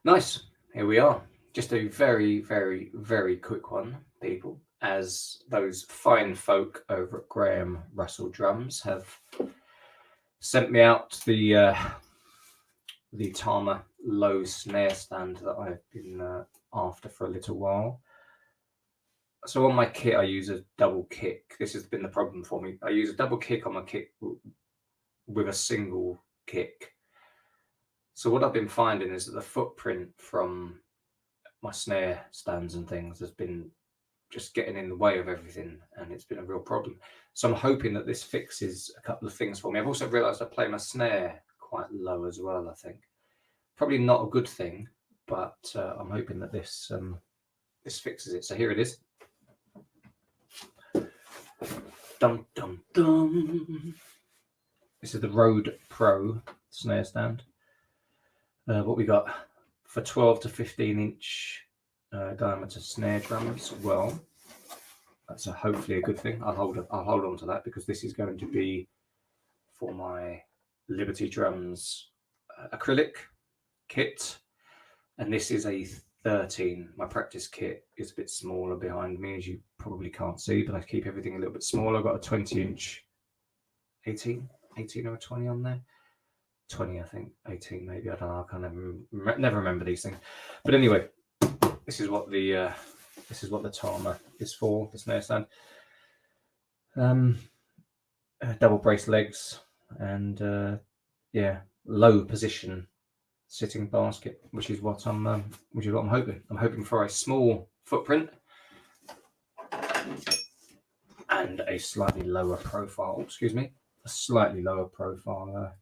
Nice. Here we are. Just a very, very, very quick one, people, as those fine folk over at Graham Russell Drums have sent me out the Tama low snare stand that I've been after for a little while. So on my kit, I use a double kick. This has been the problem for me. I use a double kick on my kit with a single kick. So what I've been finding is that the footprint from my snare stands and things has been just getting in the way of everything, and it's been a real problem. So I'm hoping that this fixes a couple of things for me. I've also realised I play my snare quite low as well, I think. Probably not a good thing, but I'm hoping that this fixes it. So here it is. Dum dum dum. This is the Rode Pro snare stand. What we got for 12 to 15 inch diameter snare drums. Well, that's hopefully a good thing. I'll hold on to that because this is going to be for my Liberty Drums acrylic kit, and this is a 13. My practice kit is a bit smaller behind me, as you probably can't see, but I keep everything a little bit smaller. I've got a 20 inch 18 or 20 on there. 20, I think, 18 maybe. I don't know. I can't never remember these things. But anyway, this is what the Tama is for, the snare stand. Double brace legs and yeah, low position sitting basket, which is what I'm hoping. I'm hoping for a small footprint and a slightly lower profile. Excuse me, a slightly lower profile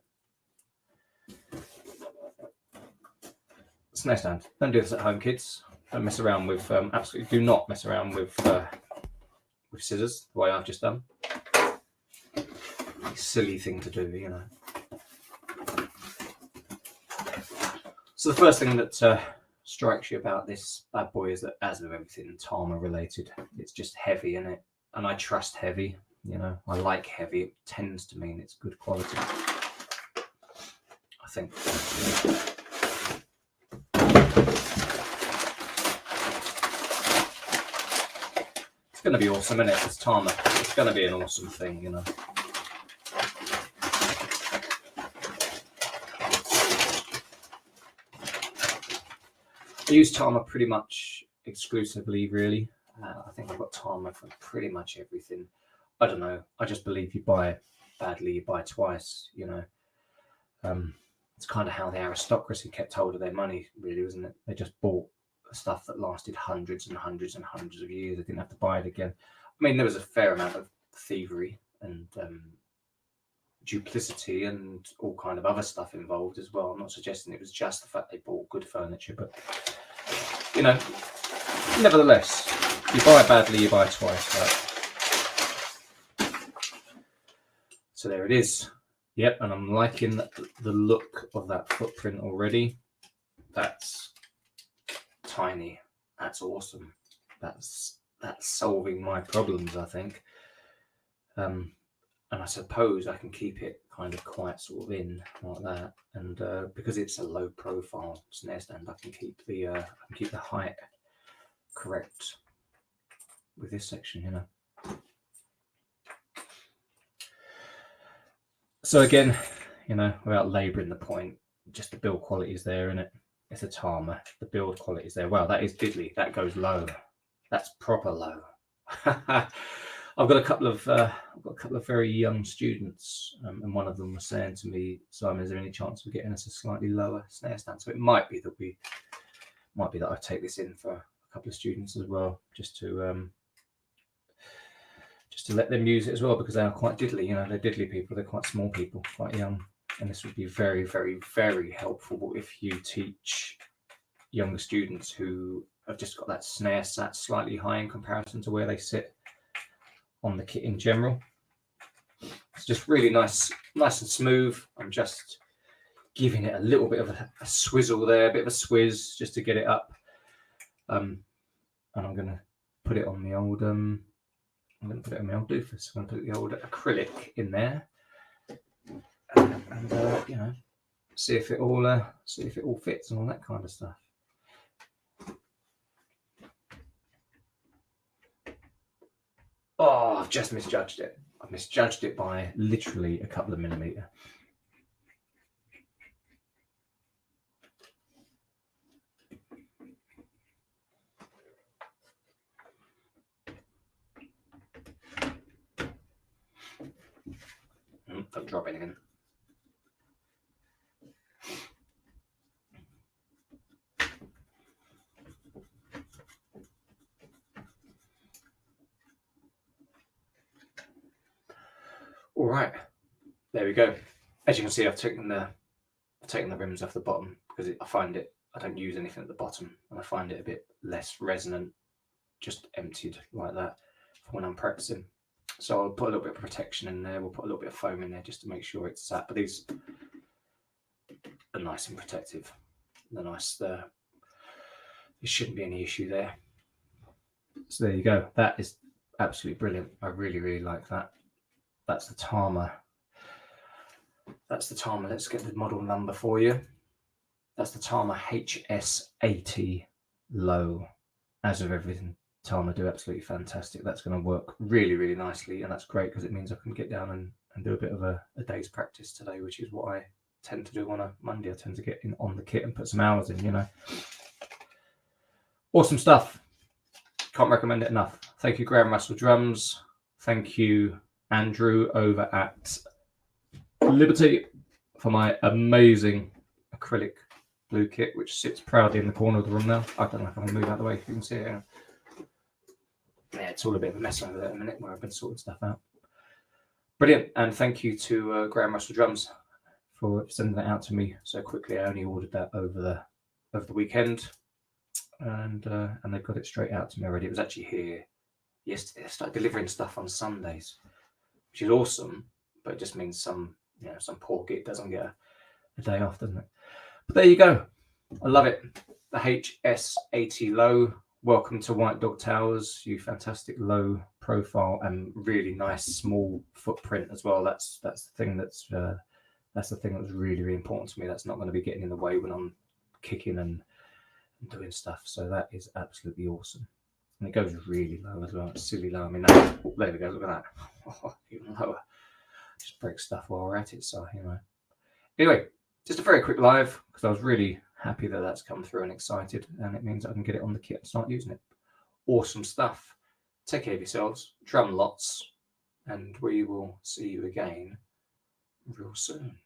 snare stand. Don't do this at home, kids. Don't mess around with absolutely do not mess around with scissors the way I've just done. Silly thing to do, you know. So the first thing that strikes you about this bad boy is that, as with everything Tama related, it's just heavy, isn't it? And I trust heavy, you know. I like heavy. It tends to mean it's good quality, I think. It's going to be awesome, isn't it? It's Tama. It's going to be an awesome thing, you know. I use Tama pretty much exclusively, really. I think I've got Tama for pretty much everything. I don't know. I just believe you buy badly, you buy twice, you know. It's kind of how the aristocracy kept hold of their money, really, wasn't it? They just bought stuff that lasted hundreds and hundreds and hundreds of years. They didn't have to buy it again. I mean, there was a fair amount of thievery and duplicity and all kind of other stuff involved as well. I'm not suggesting it was just the fact they bought good furniture, but you know, nevertheless, you buy badly, you buy twice, right? So there it is. Yep, and I'm liking the look of that footprint already. That's tiny. That's awesome. That's solving my problems, I think. And I suppose I can keep it kind of quite sort of in like that, and because it's a low profile snare stand, I can keep the height correct with this section, you know. So again, you know, without labouring the point, just the build quality is there, isn't it? It's a Tama. The build quality is there. Wow, that is diddly. That goes low. That's proper low. I've got a couple of very young students, and one of them was saying to me, "Simon, is there any chance of getting us a slightly lower snare stand?" So it might be that I take this in for a couple of students as well, just to let them use it as well, because they are quite diddly. You know, they're diddly people. They're quite small people, quite young, and this would be very, very, very helpful if you teach younger students who have just got that snare sat slightly high in comparison to where they sit on the kit in general. It's just really nice and smooth. I'm just giving it a little bit of a swizzle there, a bit of a swizz, just to get it up. And I'm going to put it on the old doofus. I'm going to put the old acrylic in there, and you know, see if it all fits and all that kind of stuff. Oh, I've just misjudged it. I've misjudged it by literally a couple of millimetres. Don't drop anything. All right, there we go. As you can see, I've taken the rims off the bottom because I don't use anything at the bottom, and I find it a bit less resonant, just emptied like that for when I'm practicing. So I'll put a little bit of protection in there. We'll put a little bit of foam in there just to make sure it's sat. But these are nice and protective. They're nice. There shouldn't be any issue there. So there you go. That is absolutely brilliant. I really, really like that. That's the Tama. That's the Tama. Let's get the model number for you. That's the Tama HS80LOW. As of everything, Tama do absolutely fantastic. That's going to work really, really nicely, and that's great because it means I can get down and do a bit of a day's practice today, which is what I tend to do on a Monday. I tend to get in on the kit and put some hours in, you know. Awesome stuff. Can't recommend it enough. Thank you, Graham Russell Drums. Thank you, Andrew, over at Liberty, for my amazing acrylic blue kit, which sits proudly in the corner of the room now. I don't know if I can move out of the way if you can see it. Yeah, it's all a bit of a mess over there in a minute where I've been sorting stuff out. Brilliant. And thank you to Graham Russell Drums for sending that out to me so quickly. I only ordered that over the weekend, and they've got it straight out to me already. It was actually here yesterday. I started delivering stuff on Sundays, which is awesome, but it just means some poor git doesn't get a day off, doesn't it? But there you go. I love it. The HS80LOW. Welcome to White Dog Towers, you fantastic low profile and really nice small footprint as well. That's the thing that's really, really important to me. That's not going to be getting in the way when I'm kicking and doing stuff. So that is absolutely awesome. And it goes really low as well. It's silly low. I mean, there we go. Look at that. Oh, even lower. Just break stuff while we're at it. So, you know. Anyway, just a very quick live because I was really happy that that's come through and excited, and it means I can get it on the kit and start using it. Awesome stuff. Take care of yourselves, drum lots, and we will see you again real soon.